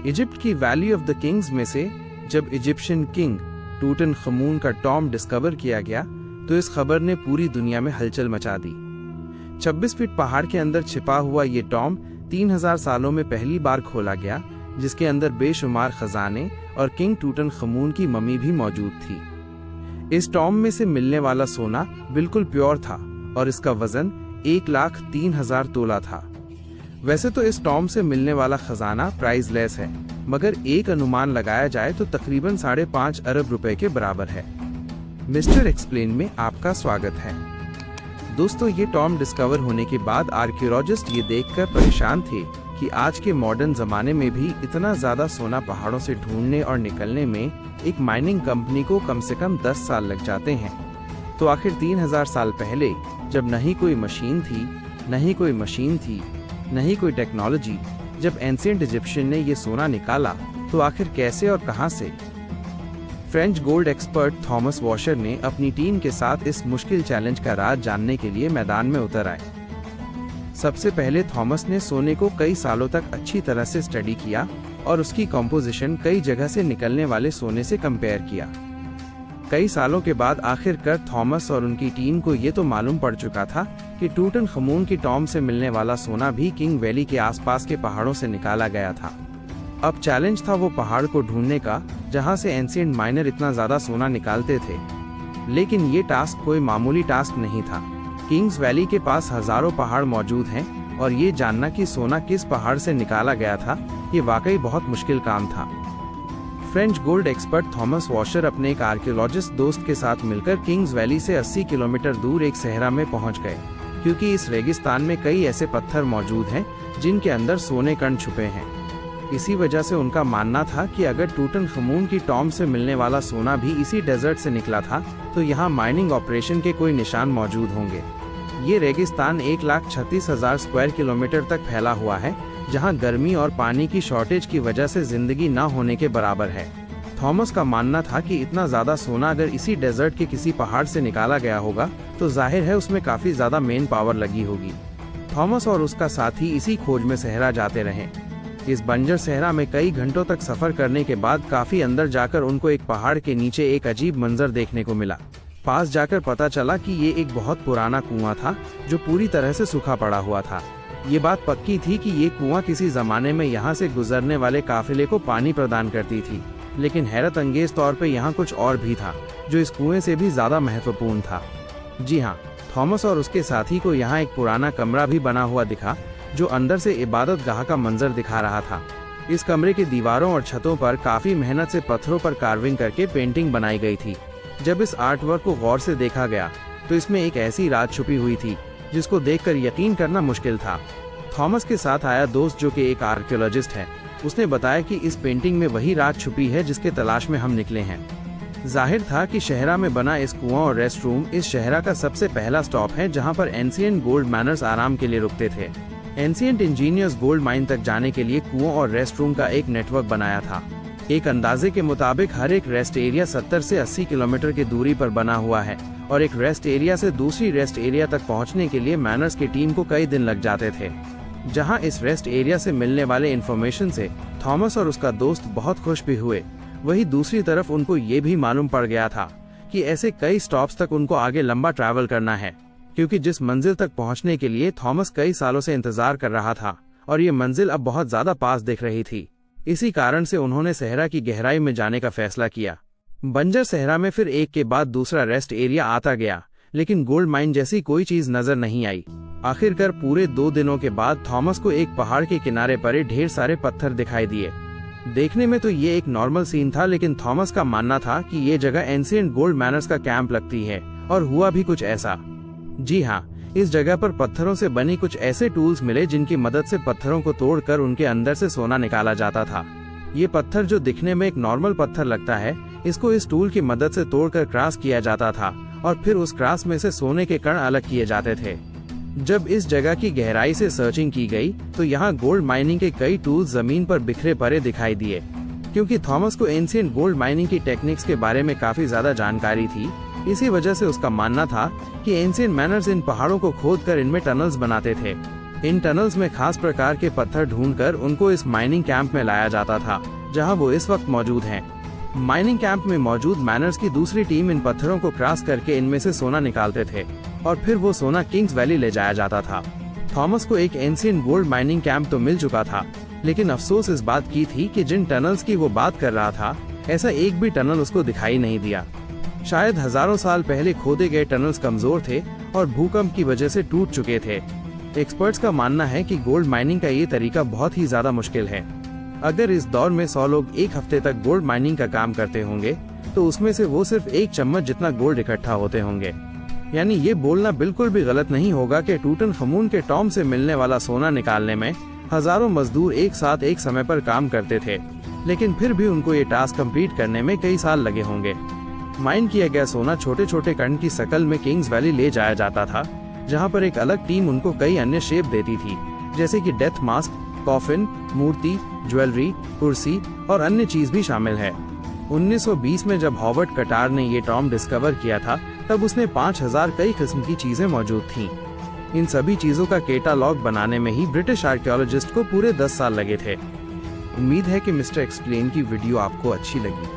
Egypt की valley of the Kings में से जब इजिप्शियन किंग टूटनखमून का टॉम्ब डिस्कवर किया गया तो इस खबर ने पूरी दुनिया में हलचल मचा दी। 26 फीट पहाड़ के अंदर छिपा हुआ ये टॉम्ब 3000 सालों में पहली बार खोला गया, जिसके अंदर बेशुमार खजाने और किंग टूटनखमून की मम्मी भी मौजूद थी। इस टॉम्ब में से मिलने वाला सोना बिल्कुल प्योर था और इसका वजन 1,03,000 तोला था। वैसे तो इस टॉम्ब से मिलने वाला खजाना प्राइसलेस है, मगर एक अनुमान लगाया जाए तो तकरीबन 5.5 अरब रुपए के बराबर है। मिस्टर एक्सप्लेन में आपका स्वागत है। दोस्तों, ये टॉम्ब डिस्कवर होने के बाद आर्कियोलॉजिस्ट ये देखकर परेशान थे कि आज के मॉडर्न जमाने में भी इतना ज्यादा सोना पहाड़ों से ढूंढने और निकलने में एक माइनिंग कंपनी को कम से कम 10 साल लग जाते हैं। तो आखिर 3000 साल पहले, जब न ही कोई मशीन थी, न ही कोई मशीन थी, न ही कोई टेक्नोलॉजी, जब एंशिएंट इजिप्शियन ने ये सोना निकाला तो आखिर कैसे और कहां से? French gold expert Thomas washer ने अपनी टीम के साथ इस मुश्किल चैलेंज का राज जानने के लिए मैदान में उतर आए। सबसे पहले थॉमस ने सोने को कई सालों तक अच्छी तरह से स्टडी किया और उसकी कंपोजिशन कई जगह से निकलने वाले सोने से कंपेयर किया। कई सालों के बाद आखिरकार थॉमस और उनकी टीम को ये तो मालूम पड़ चुका था कि टूटनखमून की टॉम्ब से मिलने वाला सोना भी किंग वैली के आसपास के पहाड़ों से निकाला गया था। अब चैलेंज था वो पहाड़ को ढूंढने का जहां से एंशिएंट माइनर इतना ज्यादा सोना निकालते थे। लेकिन ये टास्क कोई मामूली टास्क नहीं था। किंग्स वैली के पास हजारों पहाड़ मौजूद हैं और ये जानना कि सोना किस पहाड़ से निकाला गया था, ये वाकई बहुत मुश्किल काम था। French gold expert Thomas washer अपने एक आर्कियोलॉजिस्ट दोस्त के साथ मिलकर किंग्स वैली से 80 किलोमीटर दूर एक सहरा में पहुंच गए, क्योंकि इस रेगिस्तान में कई ऐसे पत्थर मौजूद हैं जिनके अंदर सोने कण छुपे हैं। इसी वजह से उनका मानना था कि अगर टूटनखमून की टॉम्ब से मिलने वाला सोना भी इसी डेजर्ट से निकला था तो यहाँ माइनिंग ऑपरेशन के कोई निशान मौजूद होंगे। ये रेगिस्तान 1,36,000 स्क्वायर किलोमीटर तक फैला हुआ है, जहां गर्मी और पानी की शॉर्टेज की वजह से जिंदगी न होने के बराबर है। थॉमस का मानना था कि इतना ज्यादा सोना अगर इसी डेजर्ट के किसी पहाड़ से निकाला गया होगा तो जाहिर है उसमें काफी ज्यादा मेन पावर लगी होगी। थॉमस और उसका साथी इसी खोज में सहरा जाते रहे। इस बंजर सहरा में कई घंटों तक सफर करने के बाद काफी अंदर जाकर उनको एक पहाड़ के नीचे एक अजीब मंजर देखने को मिला। पास जाकर पता चला कि ये एक बहुत पुराना कुआं था जो पूरी तरह से सूखा पड़ा हुआ था। ये बात पक्की थी कि ये कुआं किसी जमाने में यहाँ से गुजरने वाले काफिले को पानी प्रदान करती थी, लेकिन हैरत अंगेज तौर पे यहाँ कुछ और भी था जो इस कुएं से भी ज्यादा महत्वपूर्ण था। जी हाँ, थॉमस और उसके साथी को यहाँ एक पुराना कमरा भी बना हुआ दिखा जो अंदर से इबादत गाह का मंजर दिखा रहा था। इस कमरे के दीवारों और छतों पर काफी मेहनत से पत्थरों पर कार्विंग करके पेंटिंग बनाई गई थी। जब इस आर्ट वर्क को गौर से देखा गया तो इसमें एक ऐसी राज छुपी हुई थी जिसको देखकर यकीन करना मुश्किल था। थॉमस के साथ आया दोस्त जो कि एक आर्कियोलॉजिस्ट है, उसने बताया कि इस पेंटिंग में वही राज छुपी है जिसके तलाश में हम निकले हैं। जाहिर था कि शहरा में बना इस कुआं और रेस्ट रूम इस शहरा का सबसे पहला स्टॉप है जहां पर एंशिएंट गोल्ड माइनर्स आराम के लिए रुकते थे। एंशिएंट इंजीनियर्स गोल्ड माइन तक जाने के लिए कुआं और रेस्ट रूम का एक नेटवर्क बनाया था। एक अंदाजे के मुताबिक हर एक रेस्ट एरिया 70 से 80 किलोमीटर की दूरी पर बना हुआ है और एक रेस्ट एरिया से दूसरी रेस्ट एरिया तक पहुंचने के लिए मैनर्स की टीम को कई दिन लग जाते थे। जहां इस रेस्ट एरिया से मिलने वाले इंफॉर्मेशन से थॉमस और उसका दोस्त बहुत खुश भी हुए, वहीं दूसरी तरफ उनको ये भी मालूम पड़ गया था कि ऐसे कई स्टॉप्स तक उनको आगे लंबा ट्रैवल करना है, क्योंकि जिस मंजिल तक पहुंचने के लिए थॉमस कई सालों से इंतजार कर रहा था और ये मंजिल अब बहुत ज्यादा पास दिख रही थी। इसी कारण से उन्होंने सहरा की गहराई में जाने का फैसला किया। बंजर सहरा में फिर एक के बाद दूसरा रेस्ट एरिया आता गया, लेकिन गोल्ड माइन जैसी कोई चीज नजर नहीं आई। आखिरकार पूरे 2 दिनों के बाद थॉमस को एक पहाड़ के किनारे पड़े ढेर सारे पत्थर दिखाई दिए। देखने में तो ये एक नॉर्मल सीन था, लेकिन थॉमस का मानना था कि ये जगह एंशिएंट गोल्ड माइनर्स का कैंप लगती है, और हुआ भी कुछ ऐसा। जी हाँ, इस जगह पर पत्थरों से बनी कुछ ऐसे टूल्स मिले जिनकी मदद से पत्थरों को तोड़कर उनके अंदर से सोना निकाला जाता था। ये पत्थर जो दिखने में एक नॉर्मल पत्थर लगता है, इसको इस टूल की मदद से तोड़कर क्रॉस किया जाता था और फिर उस क्रॉस में से सोने के कण अलग किए जाते थे। जब इस जगह की गहराई से सर्चिंग की गई तो यहाँ गोल्ड माइनिंग के कई टूल्स जमीन पर बिखरे पड़े दिखाई दिए। क्योंकि थॉमस को एंशिएंट गोल्ड माइनिंग की टेक्निक्स के बारे में काफी ज्यादा जानकारी थी, इसी वजह से उसका मानना था कि एंशिएंट माइनर्स इन पहाड़ों को खोदकर इनमें टनल्स बनाते थे। इन टनल्स में खास प्रकार के पत्थर ढूंढकर उनको इस माइनिंग कैंप में लाया जाता था, जहां वो इस वक्त मौजूद हैं। माइनिंग कैंप में मौजूद मैनर्स की दूसरी टीम इन पत्थरों को क्रॉस करके इनमें से सोना निकालते थे और फिर वो सोना किंग्स वैली ले जाया जाता था। थॉमस को एक एंशिएंट गोल्ड माइनिंग कैंप तो मिल चुका था, लेकिन अफसोस इस बात की थी कि जिन टनल्स की वो बात कर रहा था, ऐसा एक भी टनल उसको दिखाई नहीं दिया। शायद हजारों साल पहले खोदे गए टनल्स कमजोर थे और भूकंप की वजह से टूट चुके थे। एक्सपर्ट्स का मानना है कि गोल्ड माइनिंग का ये तरीका बहुत ही ज्यादा मुश्किल है। अगर इस दौर में 100 लोग एक हफ्ते तक गोल्ड माइनिंग का काम करते होंगे, तो उसमें से वो सिर्फ 1 चम्मच जितना गोल्ड इकट्ठा होते होंगे। यानी ये बोलना बिल्कुल भी गलत नहीं होगा कि टूटनखमून के टॉम से मिलने वाला सोना निकालने में हजारों मजदूर एक साथ एक समय पर काम करते थे, लेकिन फिर भी उनको ये टास्क कंप्लीट करने में कई साल लगे होंगे। माइन किया गया सोना छोटे छोटे कण की शकल में किंग्स वैली ले जाया जाता था, जहाँ पर एक अलग टीम उनको कई अन्य शेप देती थी, जैसे कि डेथ मास्क, कॉफिन, मूर्ति, ज्वेलरी, कुर्सी और अन्य चीज भी शामिल है। 1920 में जब हॉवर्ड कटार ने ये टॉम डिस्कवर किया था, तब उसने 5000 कई किस्म की चीजें मौजूद थीं। इन सभी चीजों का कैटालॉग बनाने में ही ब्रिटिश आर्कियोलॉजिस्ट को पूरे 10 साल लगे थे। उम्मीद है कि मिस्टर एक्सप्लेन की वीडियो आपको अच्छी लगी।